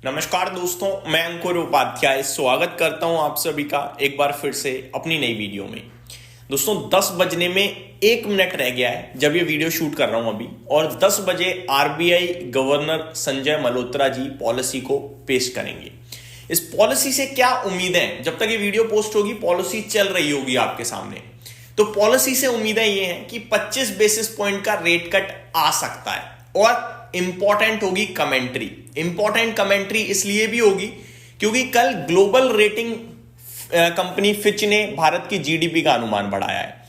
नमस्कार दोस्तों, मैं अंकुर उपाध्याय स्वागत करता हूं आप सभी का एक बार फिर से अपनी नई वीडियो में। दोस्तों 10 बजने में 1 मिनट रह गया है जब ये वीडियो शूट कर रहा हूं अभी, और 10 बजे RBI governor Sanjay Malhotra ji policy को पेश करेंगे। इस पॉलिसी से क्या उम्मीदें, जब तक ये वीडियो पोस्ट होगी पॉलिसी चल रही होगी आपके सामने, तो पॉलिसी से उम्मीदें ये हैं कि 25 बेसिस पॉइंट का रेट कट आ सकता है। और इंपॉर्टेंट होगी कमेंट्री। इंपॉर्टेंट कमेंट्री इसलिए भी होगी क्योंकि कल ग्लोबल रेटिंग कंपनी फिच ने भारत की जीडीपी का अनुमान बढ़ाया है।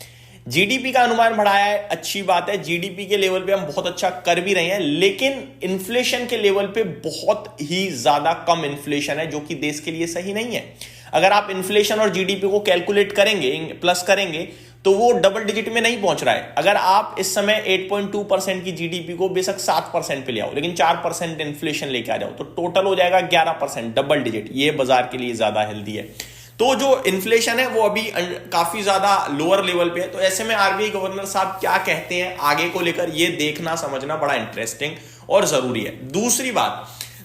जीडीपी का अनुमान बढ़ाया है, अच्छी बात है। जीडीपी के लेवल पे हम बहुत अच्छा कर भी रहे हैं, लेकिन इन्फ्लेशन के लेवल पे बहुत ही ज्यादा कम इन्फ्लेशन है, जो कि देश के लिए सही नहीं है। अगर आप इन्फ्लेशन और जीडीपी को कैलकुलेट करेंगे, प्लस करेंगे, तो वो डबल डिजिट में नहीं पहुंच रहा है। अगर आप इस समय 8.2% की जीडीपी को बेशक 7% पे ले आओ, लेकिन 4% इन्फ्लेशन लेके आ जाओ, तो टोटल हो जाएगा 11%, डबल डिजिट। ये बाजार के लिए ज्यादा हेल्दी है। तो जो इन्फ्लेशन है वो अभी काफी ज्यादा लोअर लेवल पे है। तो ऐसे में आरबीआई गवर्नर साहब क्या कहते हैं आगे को लेकर, ये देखना समझना बड़ा इंटरेस्टिंग और जरूरी है।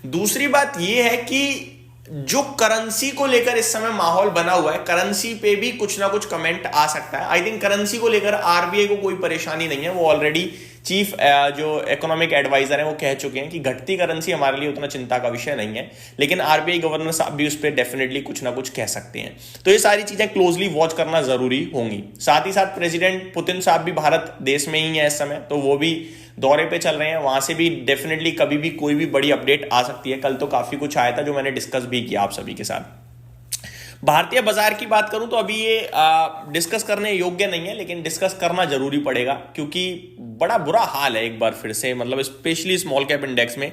दूसरी बात ये है कि जो करेंसी को लेकर इस समय माहौल बना हुआ है, करेंसी पे भी कुछ ना कुछ कमेंट आ सकता है। आई थिंक करेंसी को लेकर आरबीआई को कोई परेशानी नहीं है। वो ऑलरेडी चीफ जो इकोनॉमिक एडवाइजर हैं वो कह चुके हैं कि घटती करेंसी हमारे लिए उतना चिंता का विषय नहीं है, लेकिन आरबीआई गवर्नर साहब भी उस पर डेफिनेटली कुछ ना कुछ कह सकते हैं। तो ये सारी चीजें क्लोजली वॉच करना जरूरी होंगी। साथ ही साथ प्रेसिडेंट पुतिन साहब भी भारत देश में ही है इस समय, तो वो भी दौरे पे चल रहे हैं। वहां से भी डेफिनेटली कभी भी कोई भी बड़ी अपडेट आ सकती है। कल तो काफी कुछ आया था जो मैंने डिस्कस भी किया आप सभी के साथ। भारतीय बाजार की बात करूं तो अभी ये डिस्कस करने योग्य नहीं है, लेकिन डिस्कस करना जरूरी पड़ेगा क्योंकि बड़ा बुरा हाल है एक बार फिर से। मतलब स्पेशली स्मॉल कैप इंडेक्स में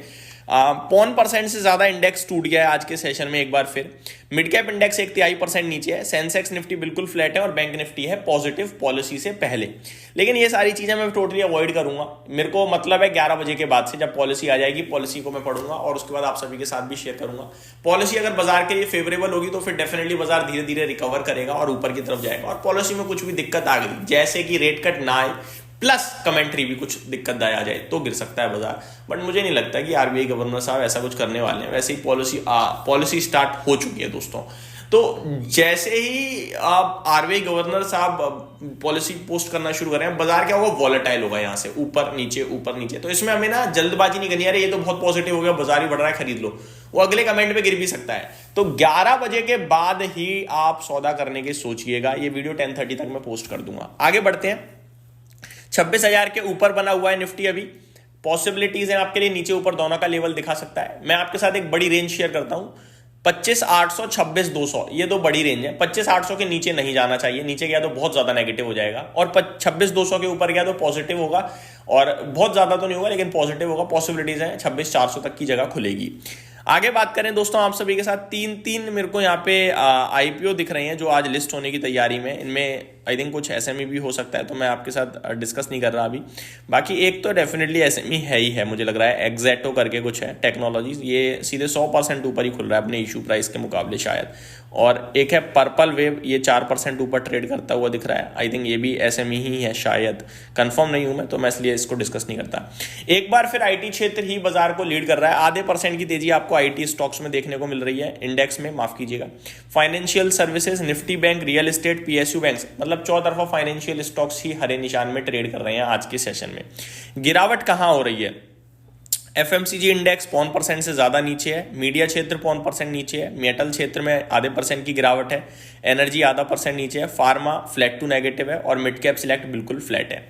0.1% से ज्यादा इंडेक्स टूट गया है आज के सेशन में एक बार फिर। मिड कैप इंडेक्स 1/3% नीचे है। सेंसेक्स निफ्टी बिल्कुल फ्लैट है और बैंक निफ्टी है पॉजिटिव पॉलिसी से पहले। लेकिन ये सारी चीजें मैं टोटली अवॉइड करूंगा। मेरे को मतलब है 11 बजे के बाद से जब पॉलिसी आ जाएगी, पॉलिसी को मैं पढ़ूंगा और उसके बाद आप सभी के साथ भी शेयर करूंगा। पॉलिसी अगर बाजार के लिए फेवरेबल होगी तो फिर डेफिनेटली बाजार धीरे धीरे रिकवर करेगा और ऊपर की तरफ जाएगा। और पॉलिसी में कुछ भी दिक्कत आ गई, जैसे कि रेट कट ना आए प्लस कमेंट्री भी कुछ दिक्कत आ जाए, तो गिर सकता है बाजार। बट मुझे नहीं लगता कि आरबीआई गवर्नर साहब ऐसा कुछ करने वाले हैं। वैसे ही पॉलिसी स्टार्ट हो चुकी है दोस्तों। तो जैसे ही आप आरबीआई गवर्नर साहब पॉलिसी पोस्ट करना शुरू करें, बाजार क्या होगा, वॉलेटाइल होगा, यहां से ऊपर नीचे। तो इसमें हमें ना जल्दबाजी नहीं करनी। अरे ये तो बहुत पॉजिटिव हो गया, बाजार ही बढ़ रहा है, खरीद लो, वो अगले कमेंट पे गिर भी सकता है। तो 11 बजे के बाद ही आप सौदा करने की सोचिएगा। ये वीडियो 10:30 तक मैं पोस्ट कर दूंगा। आगे बढ़ते हैं। 26,000 के ऊपर बना हुआ है निफ्टी अभी। पॉसिबिलिटीज हैं आपके लिए, नीचे ऊपर दोनों का लेवल दिखा सकता है। मैं आपके साथ एक बड़ी रेंज शेयर करता हूं, 25,800 26,200, ये दो बड़ी रेंज है। 25,800 के नीचे नहीं जाना चाहिए, नीचे गया तो बहुत ज्यादा नेगेटिव हो जाएगा। और 26,200 के ऊपर गया तो पॉजिटिव होगा, और बहुत ज्यादा तो नहीं होगा लेकिन पॉजिटिव होगा। पॉसिबिलिटीज है 26,400 तक की जगह खुलेगी। आगे बात करें दोस्तों आप सभी के साथ, तीन मेरे को यहाँ पे आईपीओ दिख रहे हैं जो आज लिस्ट होने की तैयारी में। इनमें आई थिंक कुछ एसएमई भी हो सकता है, तो मैं आपके साथ डिस्कस नहीं कर रहा अभी। बाकी एक तो डेफिनेटली एसएमई है ही है, मुझे लग रहा है एग्जैक्टो करके कुछ है टेक्नोलॉजीज, ये सीधे 100% ऊपर ही खुल रहा है अपने इशू प्राइस के मुकाबले शायद। और एक है पर्पल वेव, ये 4% ऊपर ट्रेड करता हुआ दिख रहा है। आई थिंक ये भी एसएमई ही है शायद, कंफर्म नहीं हूं मैं, तो मैं इसलिए इसको डिस्कस नहीं करता। एक बार फिर आईटी क्षेत्र ही बाजार को लीड कर रहा है। आधे % की तेजी आपको आईटी स्टॉक्स में देखने को मिल रही है, इंडेक्स में, माफ कीजिएगा। Financial services, Nifty bank, real estate, PSU bank, मतलब चौतरफा फाइनेंशियल स्टॉक्स ही हरे निशान में ट्रेड कर रहे हैं आज के सेशन में। गिरावट कहां हो रही है? एफएमसीजी इंडेक्स 0.1% से ज्यादा नीचे है। मीडिया क्षेत्र 0.1% नीचे है। मेटल क्षेत्र में आधे % की गिरावट है। एनर्जी आधा % नीचे है। फार्मा फ्लैट टू नेगेटिव है और मिड कैप सिलेक्ट बिल्कुल फ्लैट है।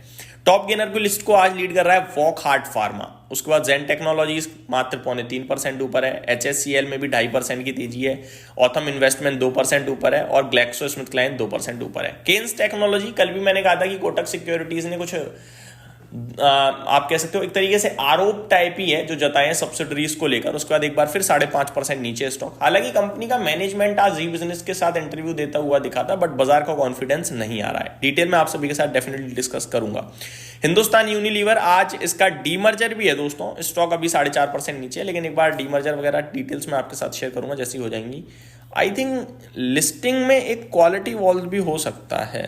टॉप गेनर की लिस्ट को आज लीड कर रहा है वॉकहार्ट फार्मा। उसके बाद जेन टेक्नोलॉजीज मात्र 0.3% ऊपर है। एचएससीएल में भी 2.5% की तेजी है। ऑथम इन्वेस्टमेंट 2% ऊपर है और ग्लैक्सो स्मिथ क्लाइन 2% ऊपर है। केन्स टेक्नोलॉजी, कल भी मैंने कहा था कि कोटक सिक्योरिटीज ने कुछ आप कह सकते हो एक तरीके से आरोप टाइप ही है जो जताए हैं सब्सिडरीज को लेकर। उसके बाद एक बार फिर 5.5% नीचे स्टॉक। हालांकि कंपनी का मैनेजमेंट आज जी बिजनेस के साथ इंटरव्यू देता हुआ दिखा था, बट बाजार का कॉन्फिडेंस नहीं आ रहा है। डिटेल में आप सभी के साथ डेफिनेटली डिस्कस करूंगा। हिंदुस्तान यूनिलीवर, आज इसका डीमर्जर भी है दोस्तों। स्टॉक अभी 4.5% नीचे है, लेकिन एक बार डीमर्जर वगैरह डिटेल्स में आपके साथ शेयर करूंगा जैसी हो जाएंगी। आई थिंक लिस्टिंग में एक क्वालिटी वॉल्ट भी हो सकता है,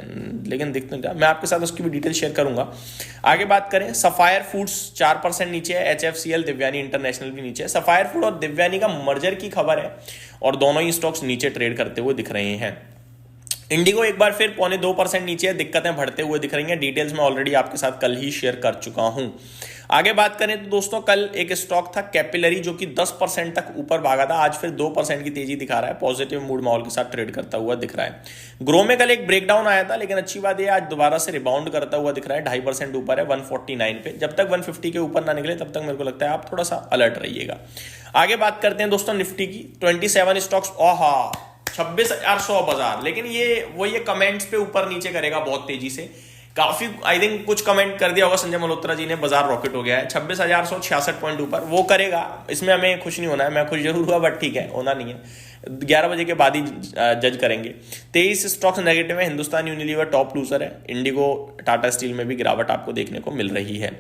लेकिन देखते हैं, मैं आपके साथ उसकी भी डिटेल शेयर करूंगा। आगे बात करें, सफायर फूड्स 4% नीचे है, HFCL दिव्यानी इंटरनेशनल भी नीचे है। सफायर फूड और दिव्यानी का मर्जर की खबर है और दोनों ही स्टॉक्स नीचे ट्रेड करते हुए दिख रहे हैं। इंडिगो एक बार फिर 0.25% नीचे है, दिक्कतें बढ़ते हुए दिख रही हैं। डिटेल्स में ऑलरेडी आपके साथ कल ही शेयर कर चुका हूं। आगे बात करें तो दोस्तों, कल एक स्टॉक था कैपिलरी जो कि 10% तक ऊपर भागा था, आज फिर 2% की तेजी दिखा रहा है, पॉजिटिव मूड माहौल के साथ ट्रेड करता हुआ दिख रहा है। ग्रो में कल एक ब्रेकडाउन आया था, लेकिन अच्छी बात यह आज दोबारा से रिबाउंड करता हुआ दिख रहा है, 2.5% ऊपर है 149 पे। जब तक 150 के ऊपर ना निकले तब तक मेरे को लगता है आप थोड़ा सा अलर्ट रहिएगा। आगे बात करते हैं दोस्तों निफ्टी की, 27 स्टॉक्स, 26,100 बाजार, लेकिन ये कमेंट्स पे ऊपर नीचे करेगा बहुत तेजी से। काफी आई थिंक कुछ कमेंट कर दिया होगा संजय मल्होत्रा जी ने, बाजार रॉकेट हो गया है, 26,166 पॉइंट ऊपर, वो करेगा, इसमें हमें खुश नहीं होना है। मैं खुश जरूर हुआ बट ठीक है, होना नहीं है, 11 बजे के बाद ही जज करेंगे। 23 स्टॉक्स नेगेटिव है, हिंदुस्तान यूनिलीवर टॉप लूजर है, इंडिगो टाटा स्टील में भी गिरावट आपको देखने को मिल रही है।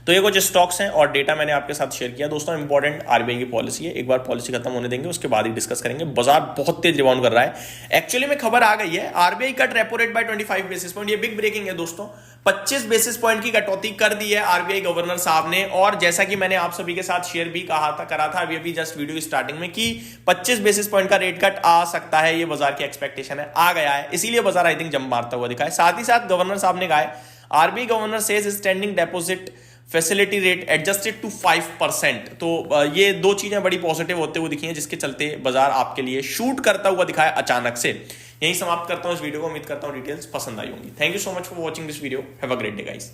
तो ये कुछ स्टॉक्स हैं और डेटा मैंने आपके साथ शेयर किया। दोस्तों इंपॉर्टेंट आरबीआई की पॉलिसी है, एक बार पॉलिसी खत्म होने देंगे उसके बाद ही डिस्कस करेंगे। बाजार बहुत तेज रिबाउंड कर रहा है, एक्चुअली में खबर आ गई है, RBI cut repo rate by 25 basis point. ये बिग ब्रेकिंग है दोस्तों, 25 बेसिस पॉइंट की कटौती कर दी है आरबीआई गवर्नर साहब ने। और जैसा कि मैंने आप सभी के साथ शेयर भी करा था अभी जस्ट वीडियो स्टार्टिंग में कि 25 बेसिस पॉइंट का रेट कट आ सकता है, ये बाजार की एक्सपेक्टेशन है, आ गया है, इसीलिए बाजार आई थिंक जंप मारता हुआ दिखा है। साथ ही साथ गवर्नर साहब ने कहा है, RBI governor says standing deposit facility rate adjusted to 5%। तो ये दो चीजें बड़ी पॉजिटिव होते हुए दिखी हैं, जिसके चलते बाजार आपके लिए शूट करता हुआ दिखा है अचानक से। यही समाप्त करता हूं इस वीडियो को, उम्मीद करता हूं डिटेल्स पसंद आई होंगी। Thank you so much for watching this video, have a great day guys.